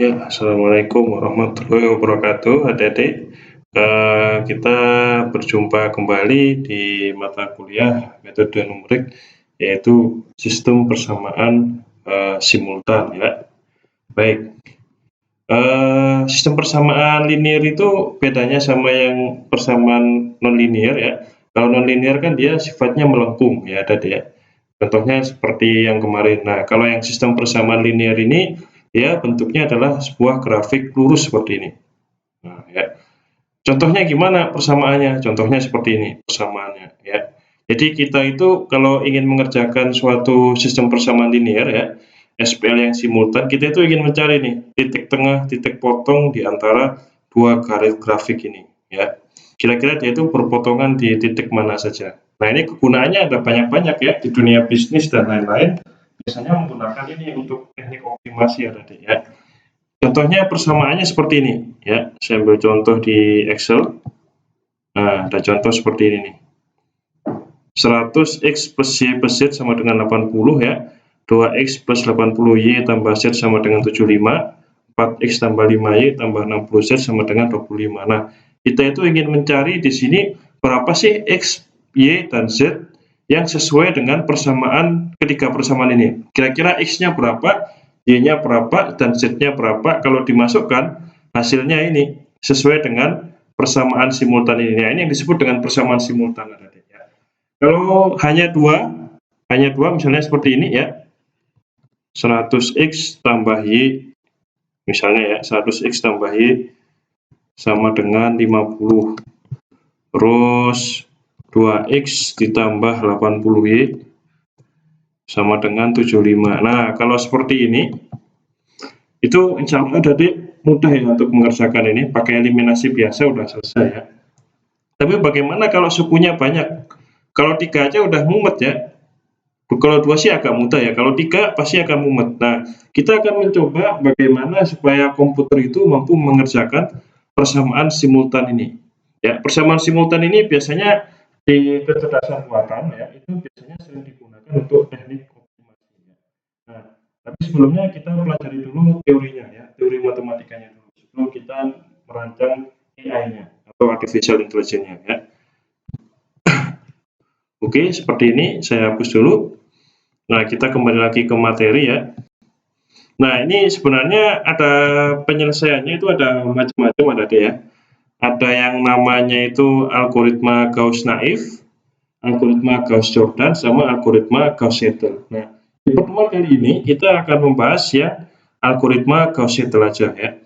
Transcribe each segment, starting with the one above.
Ya, assalamualaikum warahmatullahi wabarakatuh, adik-adik. Kita berjumpa kembali di mata kuliah metode numerik, yaitu sistem persamaan simultan. Ya, baik. Sistem persamaan linear itu bedanya sama yang persamaan non-linear ya. Kalau non-linear kan dia sifatnya melengkung ya, adik-adik ya. Contohnya seperti yang kemarin. Nah, kalau yang sistem persamaan linear ini, ya bentuknya adalah sebuah grafik lurus seperti ini. Nah, ya. Contohnya gimana persamaannya? Contohnya seperti ini persamaannya, ya. Jadi kita itu kalau ingin mengerjakan suatu sistem persamaan linear ya, SPL yang simultan, kita itu ingin mencari nih titik tengah, titik potong di antara dua garis grafik ini, ya. Kira-kira dia itu berpotongan di titik mana saja. Nah, ini kegunaannya ada banyak-banyak ya di dunia bisnis dan lain-lain. Biasanya menggunakan ini untuk teknik optimasi ya tadi ya. Contohnya persamaannya seperti ini ya. Saya ambil contoh di Excel. Nah, ada contoh seperti ini nih. 100x plus y plus z sama dengan 80 ya. 2x plus 80y tambah z sama dengan 75. 4x tambah 5y tambah 60z sama dengan 25. Nah, kita itu ingin mencari di sini berapa sih x, y, dan z yang sesuai dengan persamaan ketiga persamaan ini. Kira-kira x-nya berapa, y-nya berapa, dan z-nya berapa. Kalau dimasukkan, hasilnya ini sesuai dengan persamaan simultan ini. Nah, ini yang disebut dengan persamaan simultan. Kalau hanya dua misalnya seperti ini ya. 100x tambah y, misalnya ya, 100x tambah y sama dengan 50. Terus 2x ditambah 80y sama dengan 75. Nah, kalau seperti ini, itu insya Allah jadi mudah ya untuk mengerjakan ini, pakai eliminasi biasa udah selesai ya. Tapi bagaimana kalau sukunya banyak? Kalau 3 aja udah mumet ya. Kalau 2 sih agak mudah ya, kalau 3 pasti akan mumet. Nah, kita akan mencoba bagaimana supaya komputer itu mampu mengerjakan persamaan simultan ini. Ya, persamaan simultan ini biasanya di kecerdasan buatan ya, itu biasanya sering digunakan untuk teknik optimasi. Nah, tapi sebelumnya kita pelajari dulu teorinya ya, teori matematikanya dulu sebelum kita merancang AI-nya atau artificial intelligence-nya ya. Oke, seperti ini saya hapus dulu. Nah, kita kembali lagi ke materi ya. Nah, ini sebenarnya ada penyelesaiannya itu ada macam-macam ada deh ya. Ada yang namanya itu algoritma Gauss-Naif, algoritma Gauss-Jordan, sama algoritma Gauss-Seidel. Nah, di pertemuan kali ini kita akan membahas ya algoritma Gauss-Seidel aja ya.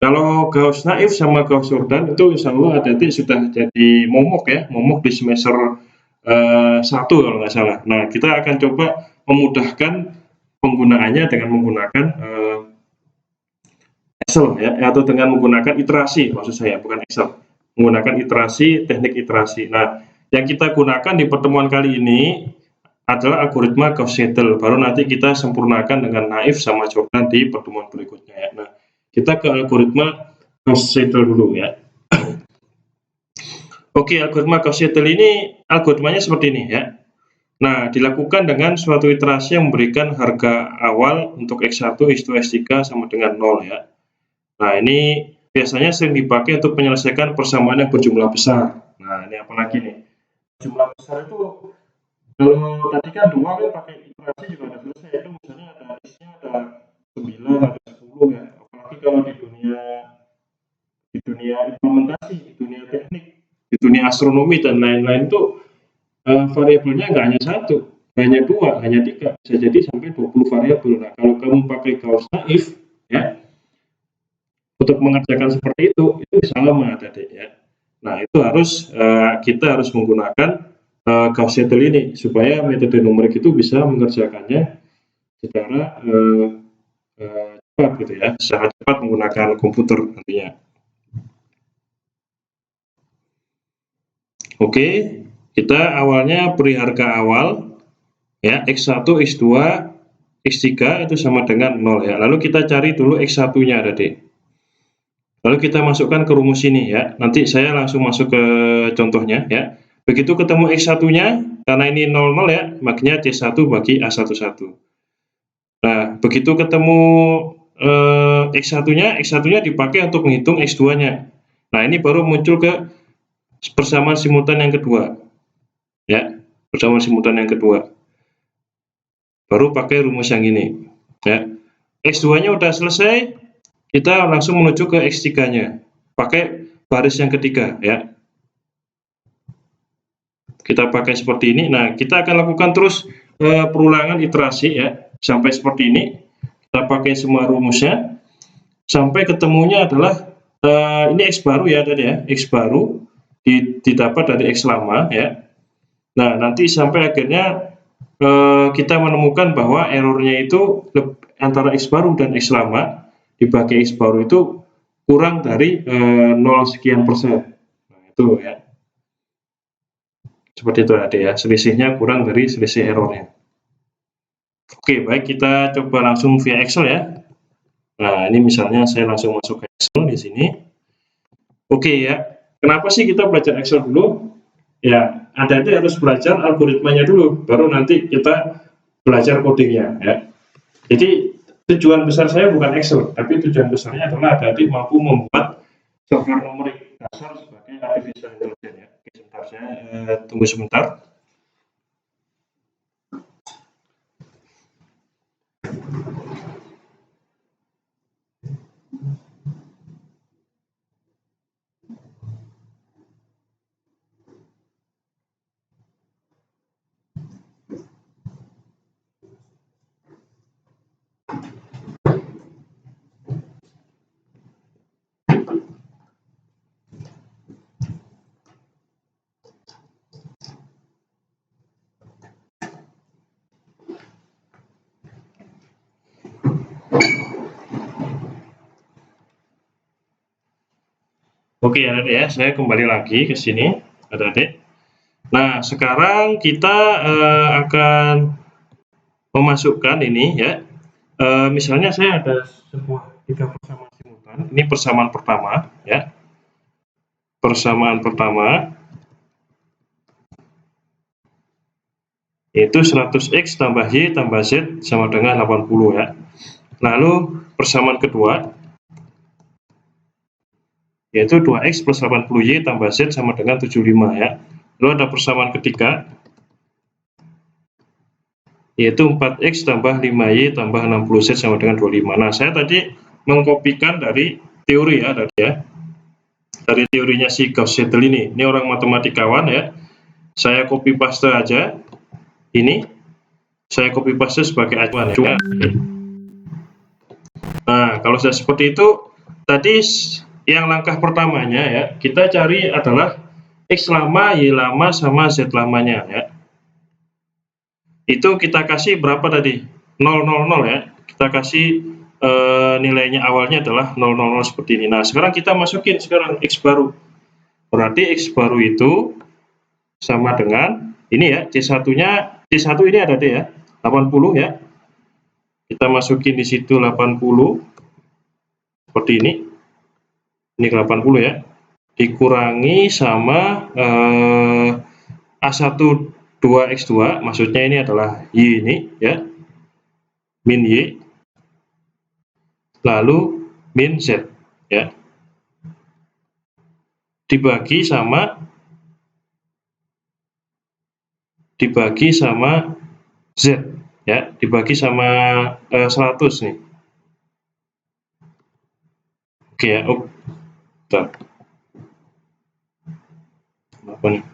Kalau Gauss-Naif sama Gauss-Jordan itu insya Allah adik sudah jadi momok ya, momok di semester 1 kalau nggak salah. Nah, kita akan coba memudahkan penggunaannya dengan menggunakan Excel ya, atau dengan menggunakan iterasi, maksud saya bukan Excel, menggunakan iterasi, teknik iterasi. Nah, yang kita gunakan di pertemuan kali ini adalah algoritma Gauss-Seidel. Baru nanti kita sempurnakan dengan Naif sama Jordan di pertemuan berikutnya ya. Nah, kita ke algoritma Gauss-Seidel dulu ya. Oke, algoritma Gauss-Seidel ini algoritmanya seperti ini ya. Nah, dilakukan dengan suatu iterasi yang memberikan harga awal untuk X1, X2, X3 sama dengan 0 ya. Nah, ini biasanya sering dipakai untuk menyelesaikan persamaan yang berjumlah besar. Nah, ini apalagi nih? Jumlah besar itu kalau tadi kan 2 kan pakai iterasi juga ada selesai. Itu misalnya ada X-nya ada 9, ada 10 ya. Apalagi kalau di dunia implementasi, di dunia teknik, di dunia astronomi dan lain-lain itu variabelnya nggak hanya satu, hanya 2, hanya 3, bisa jadi sampai 20 variabel. Nah, kalau kamu pakai Gauss-Naif ya, untuk mengerjakan seperti itu bisa lama tadi ya. Nah, itu harus kita harus menggunakan Gauss-Seidel ini supaya metode numerik itu bisa mengerjakannya secara cepat gitu ya, secara cepat menggunakan komputer nantinya. Oke, kita awalnya beri harga awal ya, X1, X2, X3 itu sama dengan 0 ya. Lalu kita cari dulu X1-nya tadi. Lalu kita masukkan ke rumus ini ya. Nanti saya langsung masuk ke contohnya ya. Begitu ketemu X1-nya, karena ini 00 ya, makanya C1 bagi A11. Nah, begitu ketemu X1-nya dipakai untuk menghitung X2-nya. Nah, ini baru muncul ke persamaan simultan yang kedua. Ya, persamaan simultan yang kedua. Baru pakai rumus yang ini. Ya. X2-nya udah selesai, kita langsung menuju ke X3-nya. Pakai baris yang ketiga, ya. Kita pakai seperti ini. Nah, kita akan lakukan terus perulangan iterasi, ya, sampai seperti ini. Kita pakai semua rumusnya sampai ketemunya adalah ini X baru ya tadi ya, X baru didapat dari X lama ya. Nah, nanti sampai akhirnya kita menemukan bahwa errornya itu antara X baru dan X lama dibagi X baru itu kurang dari 0 sekian persen. Nah, itu ya. Seperti itu tadi ya, selisihnya kurang dari selisih errornya. Oke, baik, kita coba langsung via Excel ya. Nah, ini misalnya saya langsung masuk ke Excel di sini. Oke ya, kenapa sih kita belajar Excel dulu? Ya, Anda harus belajar algoritmanya dulu, baru nanti kita belajar codingnya ya. Jadi tujuan besar saya bukan Excel, tapi tujuan besarnya adalah Anda mampu membuat software numerik dasar sebagai artificial intelligence ya. Oke, sebentar, saya tunggu sebentar. Oke adik-adik ya, saya kembali lagi ke sini adik-adik. Nah, sekarang kita akan memasukkan ini ya. Misalnya saya ada sebuah 3 persamaan simultan. Ini persamaan pertama ya. Persamaan pertama yaitu 100x tambah y tambah z sama dengan 80 ya. Lalu persamaan kedua yaitu 2x plus 80y tambah z sama dengan 75 ya. Lalu ada persamaan ketiga yaitu 4x tambah 5y tambah 60z sama dengan 25. Nah, saya tadi mengkopikan dari teori ya tadi ya. Dari teorinya si Gauss-Seidel ini. Ini orang matematikawan ya. Saya copy paste aja. Ini saya copy paste sebagai acuan ya. Nah, kalau sudah seperti itu, tadi yang langkah pertamanya ya, kita cari adalah X lama, Y lama, sama Z lamanya ya. Itu kita kasih berapa tadi? 000 ya. Kita kasih nilainya awalnya adalah 000 seperti ini. Nah, sekarang kita masukin sekarang X baru. Berarti X baru itu sama dengan ini ya, C1-nya, C1 ini ada deh ya, 80 ya. Kita masukin di situ 80 seperti ini. Ini 80 ya. Dikurangi sama A1 2x2, maksudnya ini adalah Y ini ya, min Y, lalu min Z ya, dibagi sama Z ya, dibagi sama 100 nih. Oke ya, apa nih?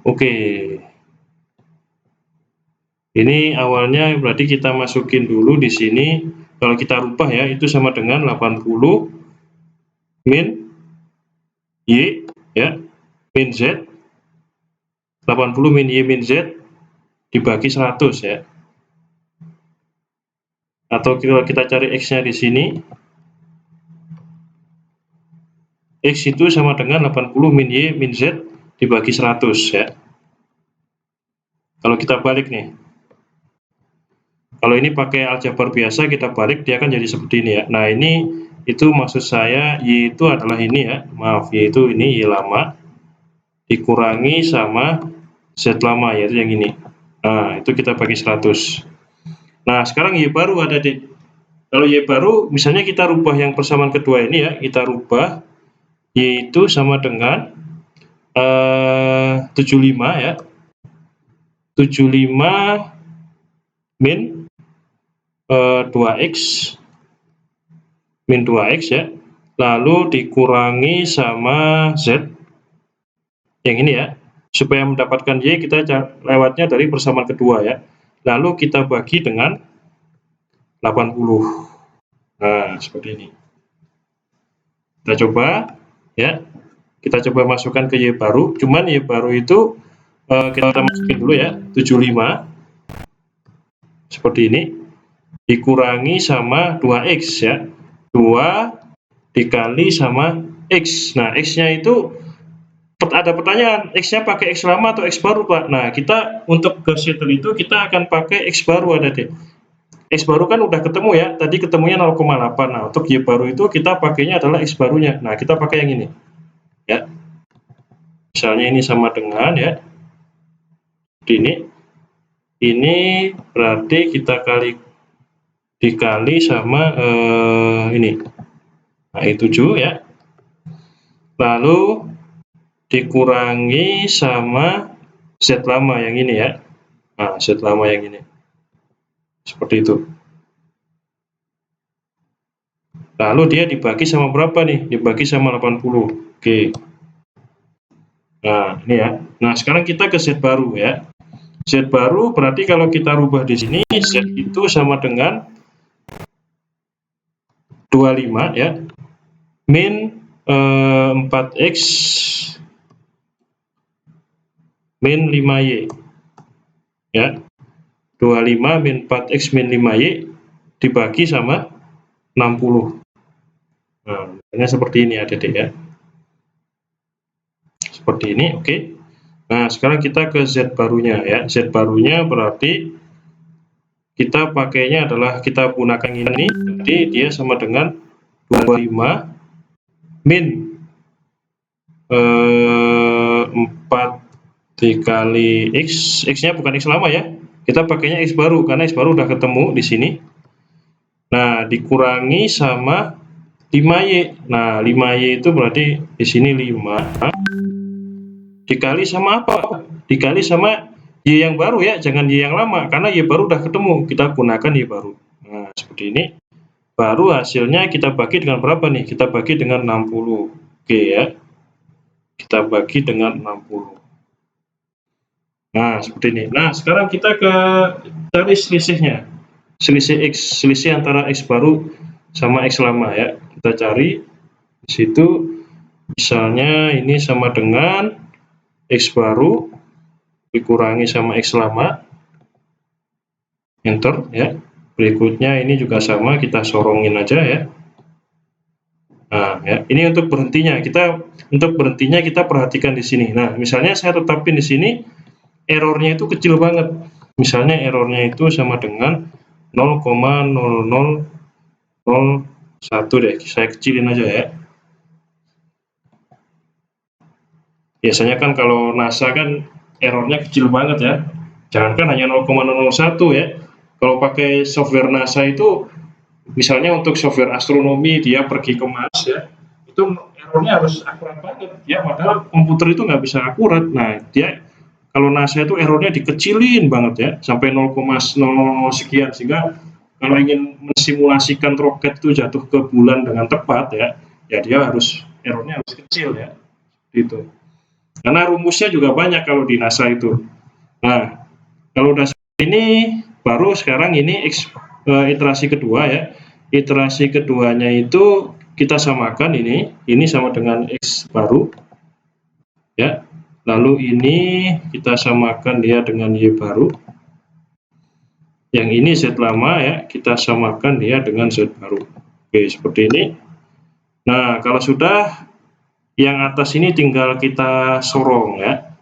Oke, ini awalnya berarti kita masukin dulu di sini. Kalau kita rubah ya, itu sama dengan 80 min Y ya, min Z, 80 min Y min Z dibagi 100 ya. Atau kalau kita cari X-nya di sini, X itu sama dengan 80 min Y min Z dibagi 100 ya. Kalau kita balik nih, kalau ini pakai aljabar biasa, kita balik, dia akan jadi seperti ini ya. Nah, ini itu maksud saya, Y itu adalah ini ya, maaf, Y itu ini Y lama dikurangi sama Z lama, yaitu yang ini. Nah, itu kita bagi 100. Nah, sekarang Y baru ada di. Kalau Y baru, misalnya kita rubah yang persamaan kedua ini ya, kita rubah Y itu sama dengan 75 ya. 75 min 2x min 2x ya. Lalu dikurangi sama Z yang ini ya. Supaya mendapatkan Y kita lewatnya dari persamaan kedua ya. Lalu kita bagi dengan 80. Nah, seperti ini. Kita coba ya. Kita coba masukkan ke Y baru. Cuman Y baru itu kita masukin dulu ya, 75 seperti ini dikurangi sama 2x ya. 2 dikali sama X. Nah, X-nya itu ada pertanyaan, X-nya pakai X lama atau X baru, Pak? Nah, kita untuk ke situ itu kita akan pakai X baru ada deh. X baru kan udah ketemu ya, tadi ketemunya 0,8. Nah, untuk Y baru itu kita pakainya adalah X barunya. Nah, kita pakai yang ini. Ya. Misalnya ini sama dengan ya. Ini berarti kita dikali sama ini. Nah, 7 ya. Lalu dikurangi sama Z lama yang ini ya. Nah, Z lama yang ini. Seperti itu. Lalu dia dibagi sama berapa nih? Dibagi sama 80. Oke. Nah, ini ya. Nah, sekarang kita ke Z baru ya. Z baru berarti kalau kita rubah di sini, Z itu sama dengan 25 ya. Min 4x min 5y. Ya. 25 min 4x min 5y dibagi sama 60. Nah, misalnya seperti ini adik-adik ya. Seperti ini, oke. Nah, sekarang kita ke Z barunya ya. Z barunya berarti kita pakainya adalah kita gunakan ini, jadi dia sama dengan 25 min 4 dikali X. X-nya bukan X lama ya. Kita pakainya X baru karena X baru udah ketemu di sini. Nah, dikurangi sama 5Y. Nah, 5Y itu berarti di sini 5 dikali sama apa? Dikali sama Y yang baru ya, jangan Y yang lama karena Y baru udah ketemu, kita gunakan Y baru. Nah, seperti ini. Baru hasilnya kita bagi dengan berapa nih? Kita bagi dengan 60. Oke ya. Kita bagi dengan 60. Nah, seperti ini. Nah, sekarang kita cari selisihnya. Selisih X, selisih antara X baru sama X lama ya. Kita cari di situ. Misalnya ini sama dengan X baru dikurangi sama X lama. Enter ya. Berikutnya ini juga sama, kita sorongin aja ya. Nah, ya, ini untuk berhentinya. Untuk berhentinya kita perhatikan di sini. Nah, misalnya saya tetapin di sini errornya itu kecil banget. Misalnya errornya itu sama dengan 0,0001 deh. Saya kecilin aja ya. Biasanya kan kalau NASA kan errornya kecil banget ya. Jangankan hanya 0,001 ya. Kalau pakai software NASA itu, misalnya untuk software astronomi dia pergi ke Mars ya, itu errornya harus akurat banget ya. Padahal komputer itu nggak bisa akurat. Nah, dia kalau NASA itu errornya dikecilin banget ya, sampai 0,0 sekian, sehingga kalau ingin mensimulasikan roket itu jatuh ke bulan dengan tepat ya, dia errornya harus kecil ya, gitu. Karena rumusnya juga banyak kalau di NASA itu. Nah, kalau udah ini baru sekarang ini iterasi kedua ya. Iterasi keduanya itu kita samakan ini sama dengan X baru ya. Lalu ini kita samakan dia dengan Y baru. Yang ini Z lama ya, kita samakan dia dengan Z baru. Oke, seperti ini. Nah, kalau sudah, yang atas ini tinggal kita sorong ya.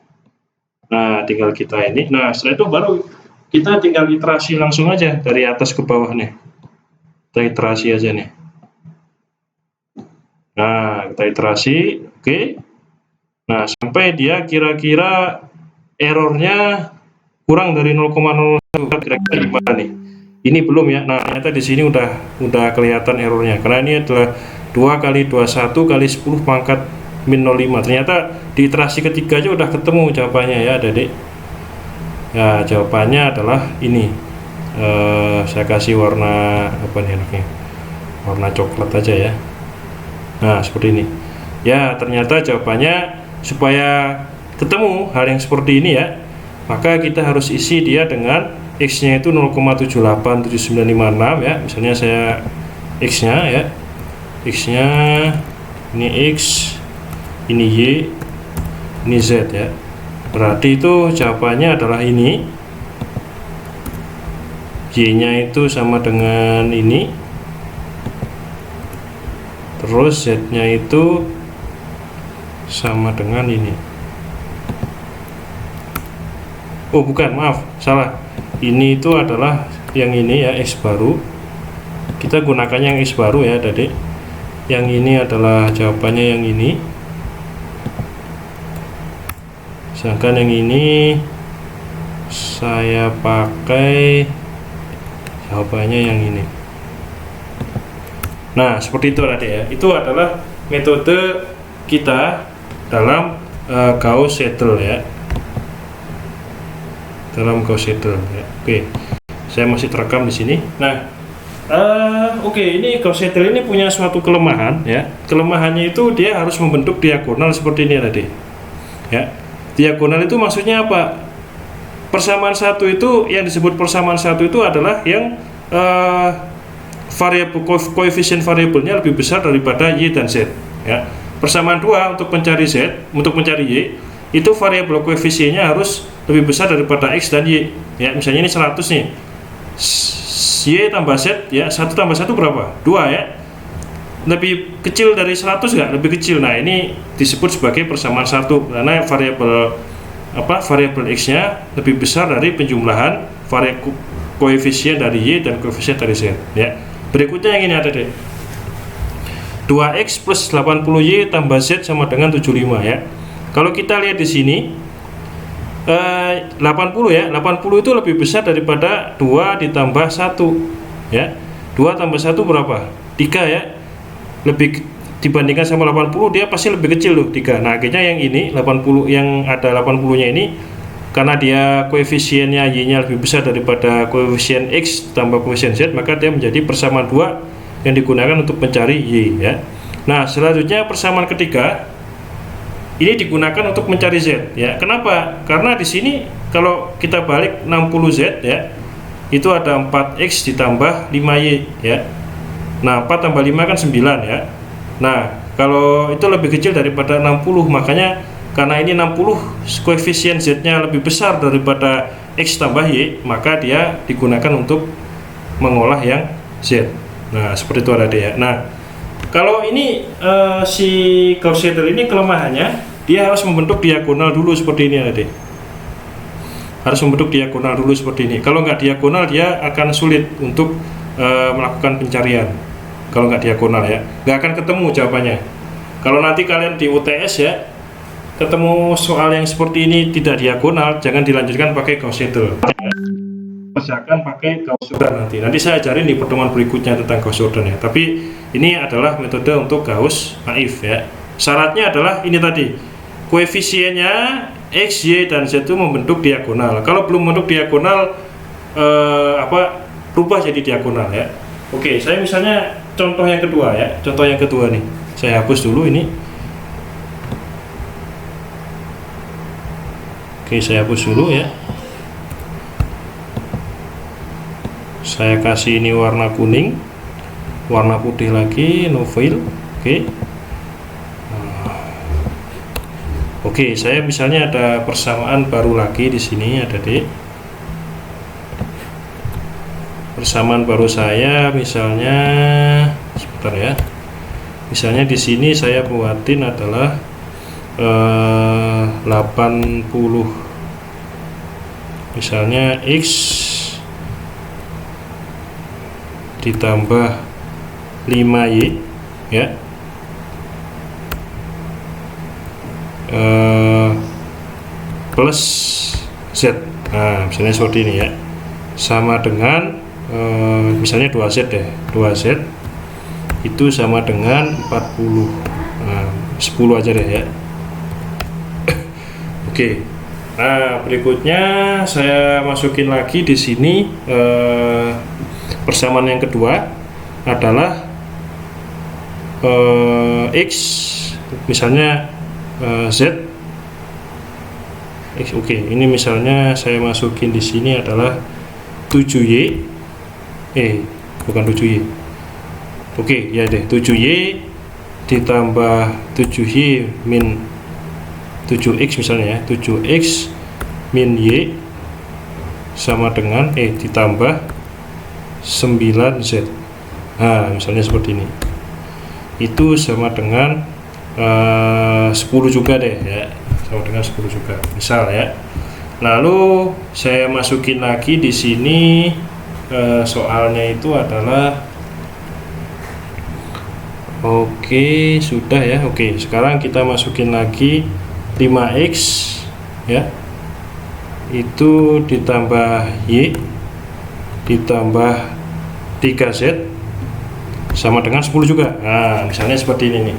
Nah, tinggal kita ini. Nah, setelah itu baru kita tinggal iterasi langsung aja dari atas ke bawah nih. Kita iterasi aja nih. Nah, kita iterasi, oke. Nah, sampai dia kira-kira errornya kurang dari 0,01 kira-kira gimana nih? Ini belum ya. Nah, ternyata di sini udah kelihatan errornya karena ini adalah 2 kali 21 kali 10 pangkat min 0,5. Ternyata di iterasi ketiga aja udah ketemu jawabannya ya, Adik. Ya, jawabannya adalah ini. Saya kasih warna apa nih enaknya? Warna coklat aja ya. Nah, seperti ini. Ya, ternyata jawabannya supaya ketemu hal yang seperti ini ya, maka kita harus isi dia dengan X-nya itu 0,787956 ya. Misalnya saya X-nya ya. X-nya ini X, ini Y, ini Z ya. Berarti itu jawabannya adalah ini. Y-nya itu sama dengan ini. Terus Z-nya itu sama dengan ini. Oh, bukan, maaf, salah. Ini itu adalah yang ini ya, X baru. Kita gunakannya yang X baru ya, Adik. Yang ini adalah jawabannya yang ini. Sedangkan yang ini saya pakai jawabannya yang ini. Nah, seperti itu Adik ya. Itu adalah metode kita dalam Gauss-Seidel ya. Dalam Gauss-Seidel ya. Oke. Saya masih terekam di sini. Nah, oke, ini Gauss-Seidel ini punya suatu kelemahan ya. Kelemahannya itu dia harus membentuk diagonal seperti ini tadi. Ya. Diagonal itu maksudnya apa? Persamaan satu itu, yang disebut persamaan satu itu adalah yang variabel koefisien variabelnya lebih besar daripada Y dan Z ya. Persamaan 2 untuk mencari Z, untuk mencari Y, itu variabel koefisiennya harus lebih besar daripada X dan Y ya. Misalnya ini 100 nih, Y tambah Z ya, 1 tambah 1 berapa? 2 ya. Lebih kecil dari 100 nggak? Lebih kecil. Nah, ini disebut sebagai persamaan satu karena variabel X-nya lebih besar dari penjumlahan koefisien dari Y dan koefisien dari Z ya. Berikutnya yang ini ada deh, 2X plus 80Y tambah Z sama dengan 75 ya. Kalau kita lihat di sini 80 ya, 80 itu lebih besar daripada 2 ditambah 1 ya. 2 tambah 1 berapa? 3 ya. Lebih dibandingkan sama 80, dia pasti lebih kecil loh, 3. Nah, akhirnya yang ini 80, yang ada 80 nya ini, karena dia koefisiennya Y-nya lebih besar daripada koefisien X tambah koefisien Z, maka dia menjadi persamaan 2 yang digunakan untuk mencari Y ya. Nah, selanjutnya persamaan ketiga ini digunakan untuk mencari Z ya. Kenapa? Karena di sini kalau kita balik 60Z ya, itu ada 4X ditambah 5Y ya. Nah, 4 tambah 5 kan 9 ya. Nah, kalau itu lebih kecil daripada 60, makanya karena ini 60 koefisien Z-nya lebih besar daripada X tambah Y, maka dia digunakan untuk mengolah yang Z. Nah, seperti itu ada ya. Nah, kalau ini si Gauss-Seidel ini kelemahannya, dia harus membentuk diagonal dulu seperti ini ada. Harus membentuk diagonal dulu seperti ini. Kalau nggak diagonal, dia akan sulit untuk melakukan pencarian. Kalau nggak diagonal ya, nggak akan ketemu jawabannya. Kalau nanti kalian di UTS ya, ketemu soal yang seperti ini tidak diagonal, jangan dilanjutkan pakai Gauss-Seidel. Kerjakan pakai Gauss-Jordan nanti saya ajarin di pertemuan berikutnya tentang Gauss-Jordan ya. Tapi ini adalah metode untuk Gauss naif ya. Syaratnya adalah ini tadi, koefisiennya X, Y, dan Z itu membentuk diagonal. Kalau belum membentuk diagonal, rubah jadi diagonal ya. Oke, saya misalnya contoh yang kedua ya. Contoh yang kedua nih, saya hapus dulu ini. Oke, saya hapus dulu ya. Saya kasih ini warna kuning, warna putih lagi, no fill. Oke, saya misalnya ada persamaan baru lagi di sini ada D. Persamaan baru saya misalnya, sebentar ya. Misalnya di sini saya buatin adalah 80. Misalnya X ditambah 5Y ya, plus Z Nah, misalnya seperti ini ya, sama dengan misalnya 2Z deh, 2Z itu sama dengan 40. Nah, 10 aja deh ya. Oke. Nah, berikutnya saya masukin lagi di sini persamaan yang kedua adalah X, misalnya Z X. Oke, ini misalnya saya masukin di sini adalah 7Y, bukan 7Y. Oke, ya deh, 7Y ditambah 7Y min 7X misalnya ya, 7X min Y sama dengan ditambah 9Z. Nah, misalnya seperti ini. Itu sama dengan 10 juga deh ya, sama dengan 10 juga. Misal ya. Lalu saya masukin lagi di sini soalnya itu adalah oke, sudah ya. Oke, sekarang kita masukin lagi 5X ya, itu ditambah Y ditambah 3Z sama dengan 10 juga. Nah, misalnya seperti ini nih.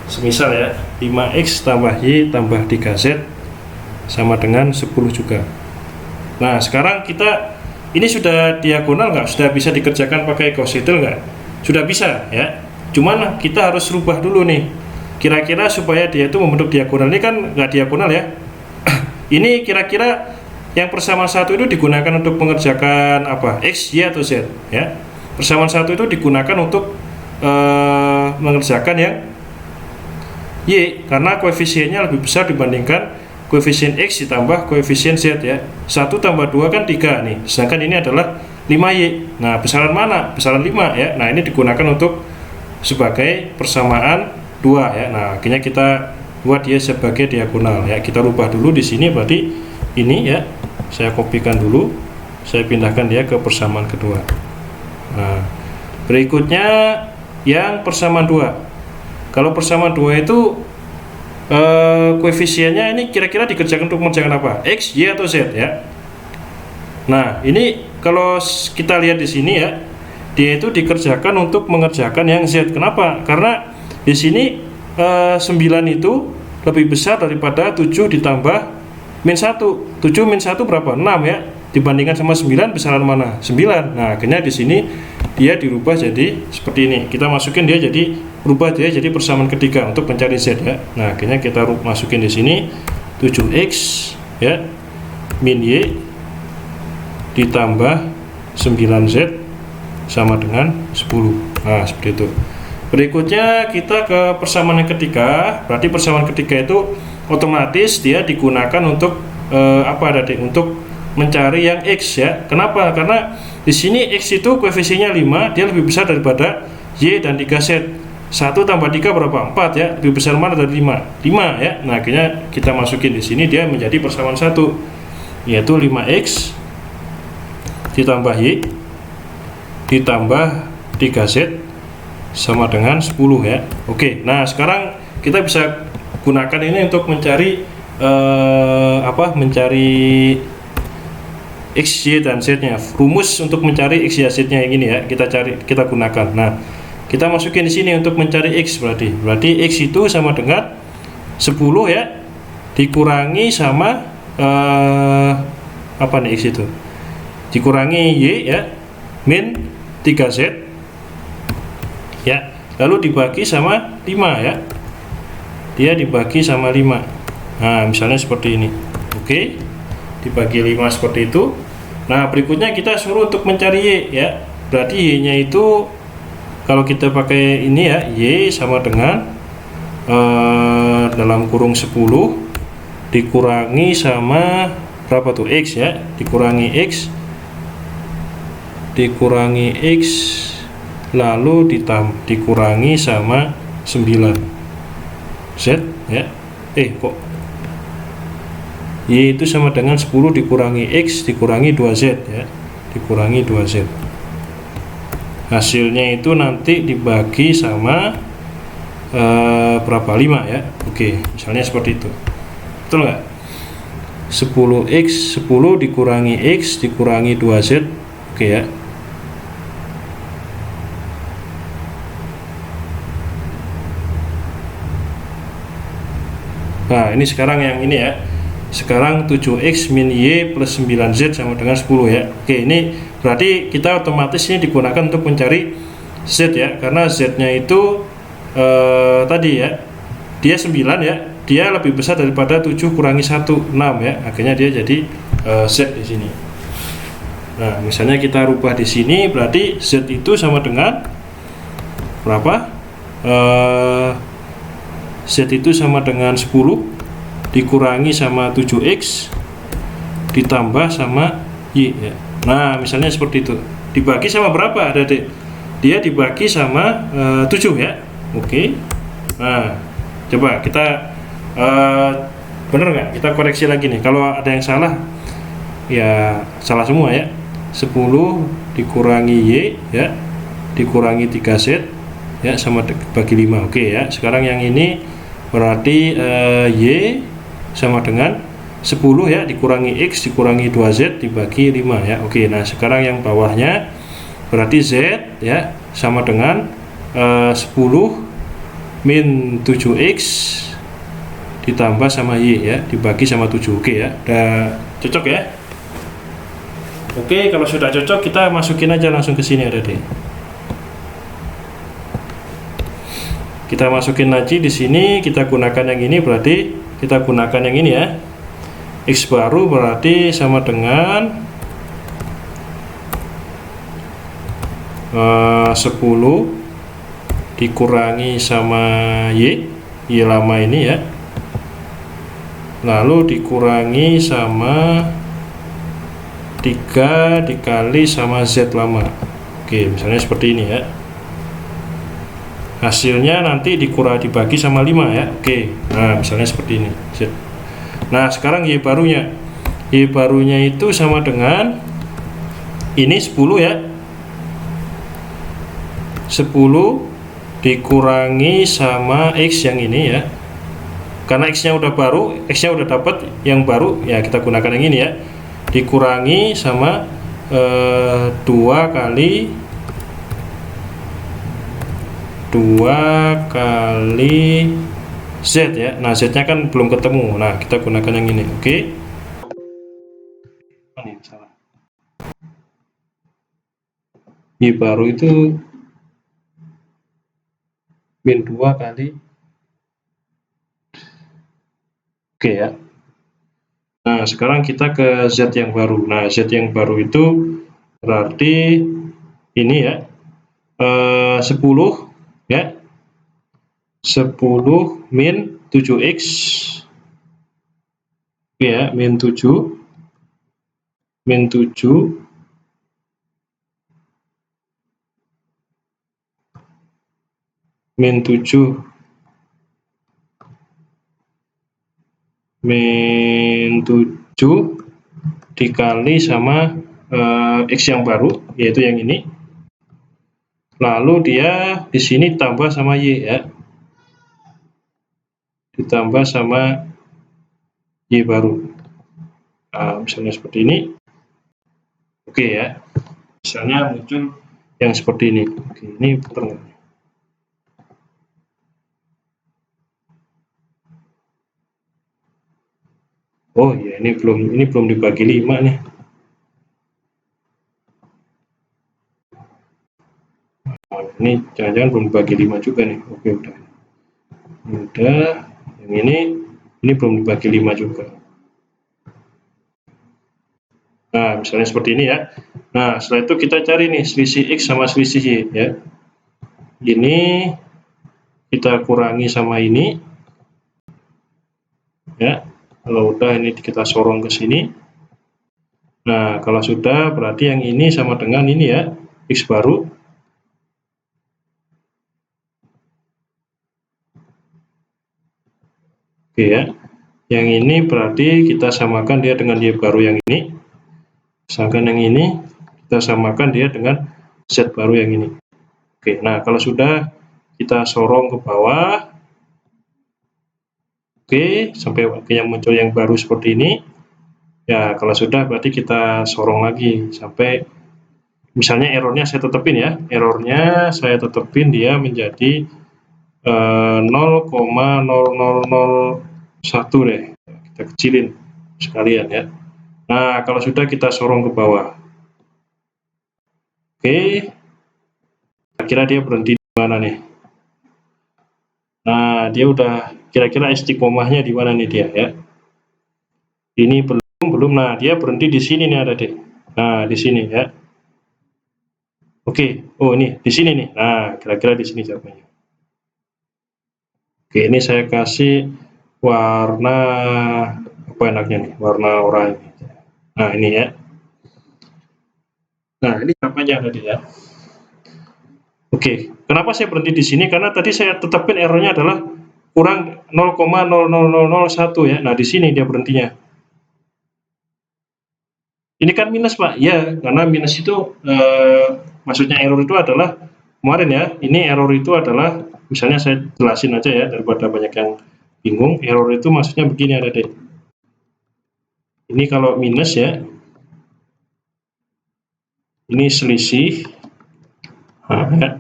Semisal ya, 5X tambah Y tambah 3Z sama dengan 10 juga. Nah, sekarang kita ini sudah diagonal nggak? Sudah bisa dikerjakan pakai Gauss Seidel nggak? Sudah bisa ya. Cuman kita harus rubah dulu nih. Kira-kira supaya dia itu membentuk diagonal. Ini kan nggak diagonal ya. Ini kira-kira yang persamaan satu itu digunakan untuk mengerjakan apa? X, Y atau Z ya. Persamaan satu itu digunakan untuk mengerjakan yang Y, karena koefisiennya lebih besar dibandingkan koefisien X ditambah koefisien Z ya. 1 tambah 2 kan 3 nih, sedangkan ini adalah 5Y. Nah, besaran mana? Besaran 5 ya. Nah, ini digunakan untuk sebagai persamaan 2 ya. Nah, akhirnya kita buat dia sebagai diagonal ya. Kita rubah dulu di sini, berarti ini ya. Saya kopikan dulu, saya pindahkan dia ke persamaan kedua. Nah, berikutnya yang persamaan 2. Kalau persamaan 2 itu koefisiennya ini kira-kira dikerjakan untuk mengerjakan apa? X, Y atau Z ya. Nah, ini kalau kita lihat di sini ya, dia itu dikerjakan untuk mengerjakan yang Z. Kenapa? Karena di sini 9 itu lebih besar daripada 7 ditambah min 1. 7 min 1 berapa? 6 ya. Dibandingkan sama 9, besaran mana? 9. Nah, akhirnya di sini dia dirubah jadi seperti ini. Kita masukin dia jadi, rubah dia jadi persamaan ketiga untuk mencari Z ya. Nah, akhirnya kita masukin di sini 7X ya min Y ditambah 9Z sama dengan 10. Nah, seperti itu. Berikutnya kita ke persamaan yang ketiga. Berarti persamaan ketiga itu otomatis dia digunakan untuk apa tadi? Untuk mencari yang X ya. Kenapa? Karena di sini X itu koefisiennya 5, dia lebih besar daripada Y dan 3Z. 1 tambah 3 berapa? 4 ya. Lebih besar mana dari 5? 5 ya. Nah, akhirnya kita masukin di sini dia menjadi persamaan 1, yaitu 5X ditambah Y ditambah 3Z sama dengan 10 ya. Oke, nah sekarang kita bisa gunakan ini untuk mencari mencari X, Y dan Z nya. Rumus untuk mencari X, Y, Z nya yang ini ya, kita gunakan. Nah, kita masukin di sini untuk mencari X, berarti X itu sama dengan 10 ya dikurangi sama apa nih X itu? Dikurangi Y ya min 3Z ya, lalu dibagi sama 5 ya, dia dibagi sama 5. Nah, misalnya seperti ini. Oke, dibagi 5 seperti itu. Nah, berikutnya kita suruh untuk mencari Y ya, berarti Y nya itu kalau kita pakai ini ya, Y sama dengan dalam kurung 10 dikurangi sama berapa tuh? X ya, dikurangi X lalu dikurangi sama 9 Z ya. Kok Y itu sama dengan 10 dikurangi X dikurangi 2Z ya, dikurangi 2Z. Hasilnya itu nanti dibagi sama berapa? 5 ya. Oke, misalnya seperti itu. Betul nggak? 10x 10 dikurangi x dikurangi 2z. Oke ya. Nah, ini sekarang yang ini ya. Sekarang 7x min y plus 9z sama dengan 10 ya. Oke, ini berarti kita otomatis ini digunakan untuk mencari z ya. Karena z-nya itu tadi ya, dia 9 ya. Dia lebih besar daripada 7 kurangi 1, 6 ya. Akhirnya dia jadi z di sini. Nah, misalnya kita rubah di sini, berarti z itu sama dengan berapa? Z itu sama dengan 10 dikurangi sama 7x ditambah sama y ya. Nah, misalnya seperti itu. Dibagi sama berapa, Adik? Dia dibagi sama 7 ya. Oke. Nah, coba kita bener nggak? Kita koreksi lagi nih. Kalau ada yang salah, ya salah semua ya. 10 dikurangi y ya, dikurangi 3z ya, sama bagi 5. Oke ya. Sekarang yang ini berarti y sama dengan 10 ya, dikurangi x dikurangi 2z dibagi 5 ya. Oke, nah sekarang yang bawahnya berarti z ya sama dengan 10 min 7x ditambah sama y ya dibagi sama 7. Oke ya, udah cocok ya. Oke, kalau sudah cocok kita masukin aja langsung ke sini ada deh. Kita masukin aja di sini, kita gunakan yang ini, berarti kita gunakan yang ini ya. X baru berarti sama dengan 10 dikurangi sama y lama ini ya, lalu dikurangi sama 3 dikali sama z lama. Oke, misalnya seperti ini ya. Hasilnya nanti dibagi sama 5 ya. Oke, nah misalnya seperti ini. Nah sekarang y barunya itu sama dengan ini 10 ya, 10 dikurangi sama x yang ini ya, karena x nya udah baru, x nya udah dapat yang baru ya, kita gunakan yang ini ya, dikurangi sama 2 kali z ya. Nah z nya kan belum ketemu, nah kita gunakan yang ini. Oke. Ini salah. Y baru itu min 2 kali. Oke ya. Nah sekarang kita ke z yang baru. Nah z yang baru itu berarti ini ya, 10 ya, 10 min 7x ya, min 7 min 7 min 7 min 7 dikali sama x yang baru, yaitu yang ini, lalu dia di sini tambah sama y ya, ditambah sama y baru. Nah, misalnya seperti ini. Oke ya, misalnya muncul yang seperti ini. Oke, ini betul nggak? Oh ya, ini belum dibagi 5 nih. Nah, ini jangan-jangan belum dibagi 5 juga nih. Oke, udah. Yang ini belum dibagi 5 juga. Nah, misalnya seperti ini ya. Nah, setelah itu kita cari nih selisih x sama selisih y ya. Ini kita kurangi sama ini ya. Kalau udah ini kita sorong ke sini. Nah, kalau sudah berarti yang ini sama dengan ini ya, x baru. Oke ya. Yang ini berarti kita samakan dia dengan y baru yang ini. Misalkan yang ini kita samakan dia dengan z baru yang ini. Oke, nah kalau sudah kita sorong ke bawah. Oke, sampai yang muncul yang baru seperti ini. Ya, kalau sudah berarti kita sorong lagi sampai misalnya errornya saya tetepin ya, errornya saya tetepin dia menjadi 0,0001 deh, kita kecilin sekalian ya. Nah, kalau sudah kita sorong ke bawah. Oke, kira-kira dia berhenti di mana nih? Nah, dia udah kira-kira istiqomahnya di mana nih dia ya? Ini belum. Nah, dia berhenti di sini nih ada deh. Nah, di sini ya. Oke, oh ini di sini nih. Nah, kira-kira di sini jawabannya. Oke, ini saya kasih warna apa enaknya nih? Warna oranye. Nah, ini ya. Nah, ini jawabannya tadi ya. Oke, kenapa saya berhenti di sini? Karena tadi saya tetapkan errornya adalah kurang 0,00001 ya. Nah, di sini dia berhentinya. Ini kan minus, Pak. Ya, karena minus itu maksudnya error itu adalah kemarin ya. Ini error itu adalah misalnya saya jelasin aja ya daripada banyak yang bingung. Error itu maksudnya begini ada deh. Ini kalau minus ya. Ini selisih. Nah, ya.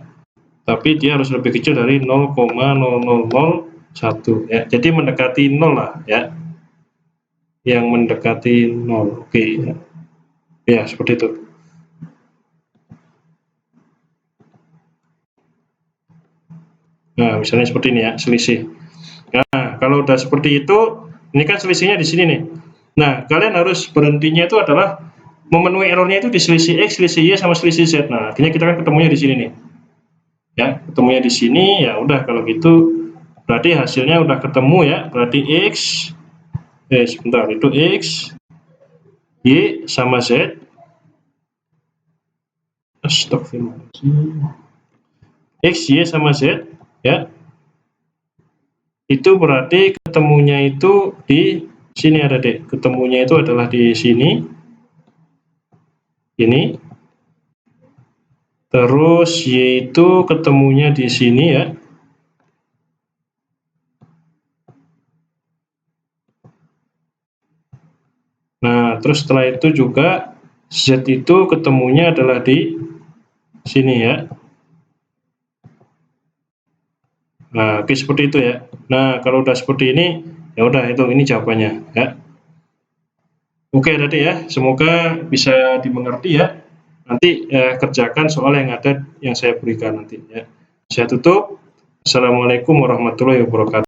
Tapi dia harus lebih kecil dari 0,0001 ya. Jadi mendekati 0 lah ya. Yang mendekati 0. Oke ya. Ya, seperti itu. Nah, misalnya seperti ini ya, selisih. Nah, kalau udah seperti itu, ini kan selisihnya di sini nih. Nah, kalian harus berhentinya itu adalah memenuhi errornya itu di selisih X, selisih Y, sama selisih Z. Nah, akhirnya kita kan ketemunya di sini nih. Ya, ketemunya di sini, ya udah kalau gitu berarti hasilnya udah ketemu ya. Berarti X, sebentar, itu X, Y, sama Z. Astagfirullahaladzim. X, Y, sama Z, ya. Itu berarti ketemunya itu di sini ada deh. Ketemunya itu adalah di sini. Ini. Terus Y itu ketemunya di sini ya. Nah, terus setelah itu juga Z itu ketemunya adalah di sini ya. Nah, oke seperti itu ya. Nah, kalau udah seperti ini, ya udah itu ini jawabannya ya. Oke tadi ya, semoga bisa dimengerti ya. Nanti kerjakan soal yang ada yang saya berikan nanti ya. Saya tutup. Assalamualaikum warahmatullahi wabarakatuh.